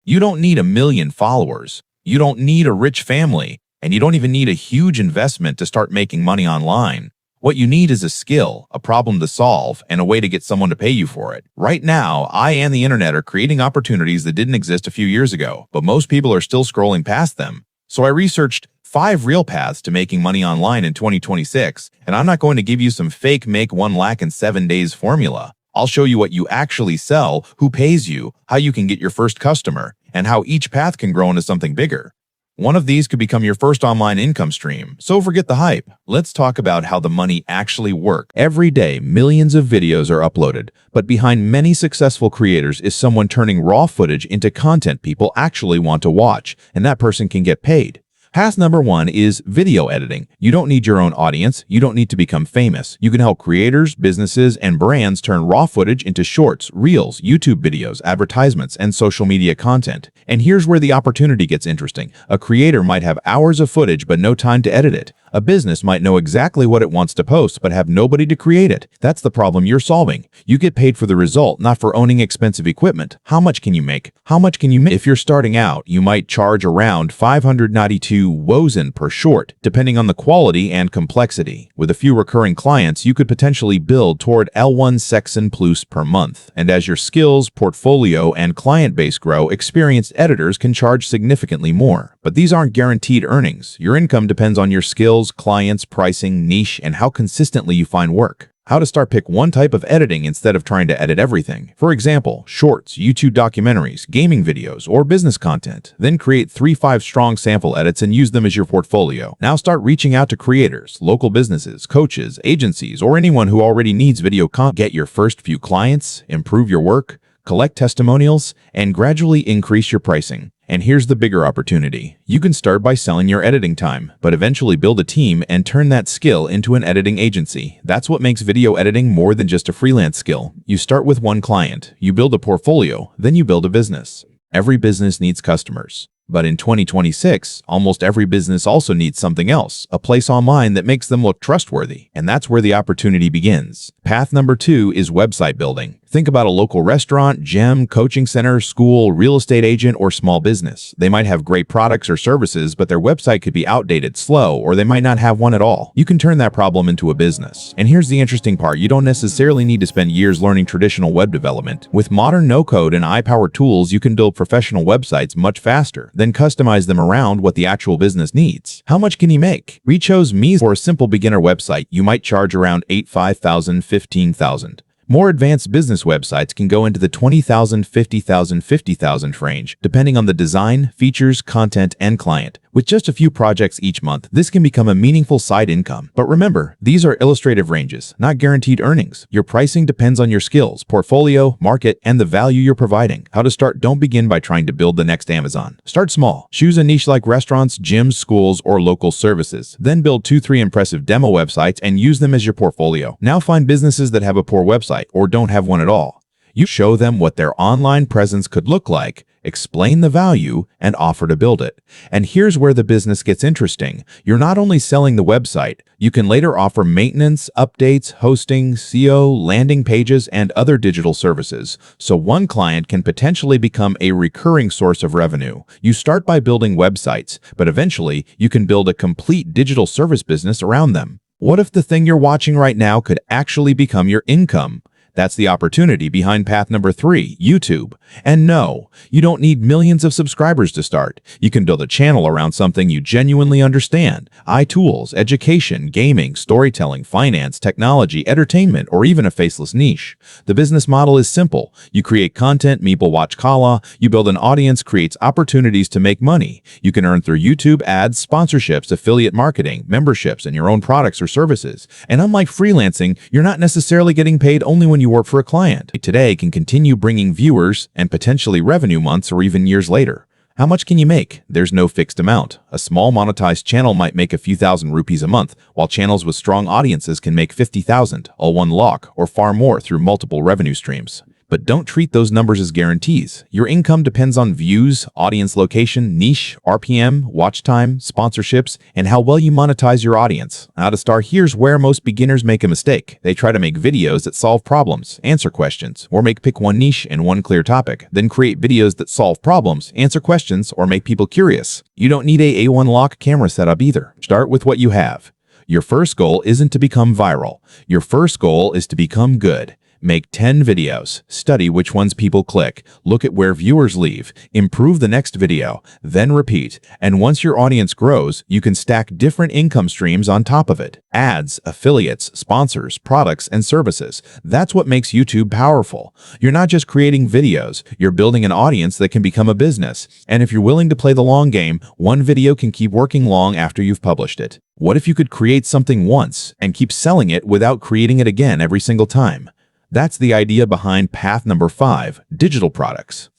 You don't need a million followers. You don't need a rich family, and you don't even need a huge investment to start making money online. What you need is a skill, a problem to solve, and a way to get someone to pay you for it. Right now, I and the internet are creating opportunities that didn't exist a few years ago, but most people are still scrolling past them. So I researched 5 real paths to making money online in 2026, and I'm not going to give you some fake make 1 lakh in 7 days formula. I'll show you what you actually sell, who pays you, how you can get your first customer, and how each path can grow into something bigger. One of these could become your first online income stream, so forget the hype. Let's talk about how the money actually works. Every day, millions of videos are uploaded, but behind many successful creators is someone turning raw footage into content people actually want to watch, and that person can get paid. Path number 1 is video editing. You don't need your own audience. You don't need to become famous. You can help creators, businesses, and brands turn raw footage into shorts, reels, YouTube videos, advertisements, and social media content. And here's where the opportunity gets interesting. A creator might have hours of footage but no time to edit it. A business might know exactly what it wants to post but have nobody to create it. That's the problem you're solving. You get paid for the result, not for owning expensive equipment. How much can you make? If you're starting out, you might charge around 592 wozen per short, depending on the quality and complexity. With a few recurring clients, you could potentially build toward L1 Sexton Plus per month. And as your skills, portfolio, and client base grow, experienced editors can charge significantly more. But these aren't guaranteed earnings. Your income depends on your skills, clients, pricing, niche, and how consistently you find work. How to start: pick one type of editing instead of trying to edit everything. For example, shorts, YouTube documentaries, gaming videos, or business content. Then create 3-5 strong sample edits and use them as your portfolio. Now start reaching out to creators, local businesses, coaches, agencies, or anyone who already needs video content. Get your first few clients, improve your work, collect testimonials, and gradually increase your pricing. And here's the bigger opportunity. You can start by selling your editing time, but eventually build a team and turn that skill into an editing agency. That's what makes video editing more than just a freelance skill. You start with one client, you build a portfolio, then you build a business. Every business needs customers. But in 2026, almost every business also needs something else, a place online that makes them look trustworthy. And that's where the opportunity begins. Path number 2 is website building. Think about a local restaurant, gym, coaching center, school, real estate agent, or small business. They might have great products or services, but their website could be outdated, slow, or they might not have one at all. You can turn that problem into a business. And here's the interesting part. You don't necessarily need to spend years learning traditional web development. With modern no-code and high-powered tools, you can build professional websites much faster, then customize them around what the actual business needs. How much can you make? We chose me. For a simple beginner website, you might charge around $5,000, $15,000. More advanced business websites can go into the $20,000, $50,000, $50,000 range, depending on the design, features, content, and client. With just a few projects each month, this can become a meaningful side income. But remember, these are illustrative ranges, not guaranteed earnings. Your pricing depends on your skills, portfolio, market, and the value you're providing. How to start: don't begin by trying to build the next Amazon. Start small. Choose a niche like restaurants, gyms, schools, or local services. Then build 2-3 impressive demo websites and use them as your portfolio. Now find businesses that have a poor website or don't have one at all. You show them what their online presence could look like, explain the value, and offer to build it. And here's where the business gets interesting. You're not only selling the website, you can later offer maintenance, updates, hosting, SEO, landing pages, and other digital services. So one client can potentially become a recurring source of revenue. You start by building websites, but eventually you can build a complete digital service business around them. What if the thing you're watching right now could actually become your income? That's the opportunity behind path number 3, YouTube. And no, you don't need millions of subscribers to start. You can build a channel around something you genuinely understand. iTools, education, gaming, storytelling, finance, technology, entertainment, or even a faceless niche. The business model is simple. You create content, people watch Kala. You build an audience, creates opportunities to make money. You can earn through YouTube ads, sponsorships, affiliate marketing, memberships, and your own products or services. And unlike freelancing, you're not necessarily getting paid only when you work for a client. Today can continue bringing viewers and potentially revenue months or even years later. How much can you make? There's no fixed amount. A small monetized channel might make a few thousand rupees a month, while channels with strong audiences can make 50,000, all one lock, or far more through multiple revenue streams. But don't treat those numbers as guarantees. Your income depends on views, audience location, niche, RPM, watch time, sponsorships, and how well you monetize your audience. Now to start, here's where most beginners make a mistake. They try to make videos that solve problems, answer questions, or pick one niche and one clear topic, then create videos that solve problems, answer questions, or make people curious. You don't need a A1 lock camera setup either. Start with what you have. Your first goal isn't to become viral. Your first goal is to become good. Make 10 videos, study which ones people click, look at where viewers leave, improve the next video, then repeat. And once your audience grows, you can stack different income streams on top of it. Ads, affiliates, sponsors, products, and services. That's what makes YouTube powerful. You're not just creating videos, you're building an audience that can become a business. And if you're willing to play the long game, one video can keep working long after you've published it. What if you could create something once and keep selling it without creating it again every single time? That's the idea behind path number 5, digital products.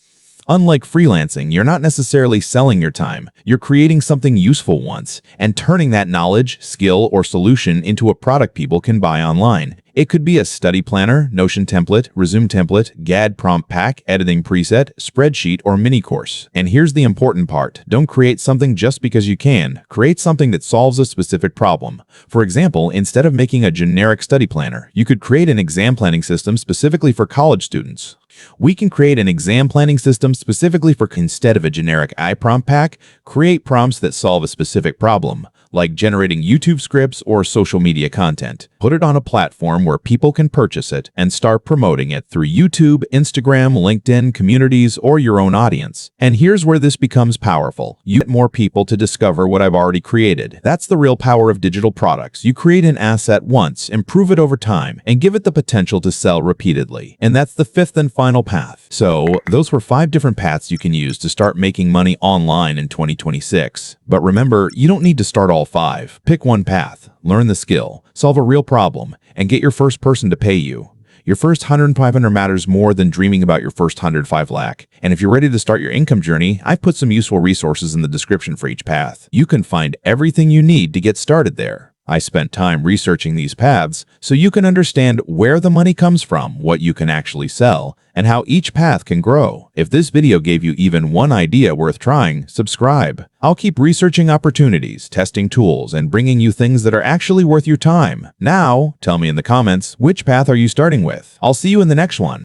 Unlike freelancing, you're not necessarily selling your time. You're creating something useful once and turning that knowledge, skill, or solution into a product people can buy online. It could be a study planner, Notion template, Resume template, GAD prompt pack, editing preset, spreadsheet, or mini course. And here's the important part. Don't create something just because you can. Create something that solves a specific problem. For example, instead of making a generic study planner, you could create an exam planning system specifically for college students. We can create an exam planning system specifically for, instead of a generic iPrompt pack, create prompts that solve a specific problem, like generating YouTube scripts or social media content. Put it on a platform where people can purchase it and start promoting it through YouTube, Instagram, LinkedIn, communities, or your own audience. And here's where this becomes powerful. You get more people to discover what I've already created. That's the real power of digital products. You create an asset once, improve it over time, and give it the potential to sell repeatedly. And that's the 5th and final path. So those were 5 different paths you can use to start making money online in 2026. But remember, you don't need to start all 5. Pick one path, learn the skill, solve a real problem, and get your first person to pay you. Your first 100 and 500 matters more than dreaming about your first 105 lakh. And if you're ready to start your income journey, I've put some useful resources in the description for each path. You can find everything you need to get started there. I spent time researching these paths so you can understand where the money comes from, what you can actually sell, and how each path can grow. If this video gave you even one idea worth trying, subscribe. I'll keep researching opportunities, testing tools, and bringing you things that are actually worth your time. Now, tell me in the comments, which path are you starting with? I'll see you in the next one.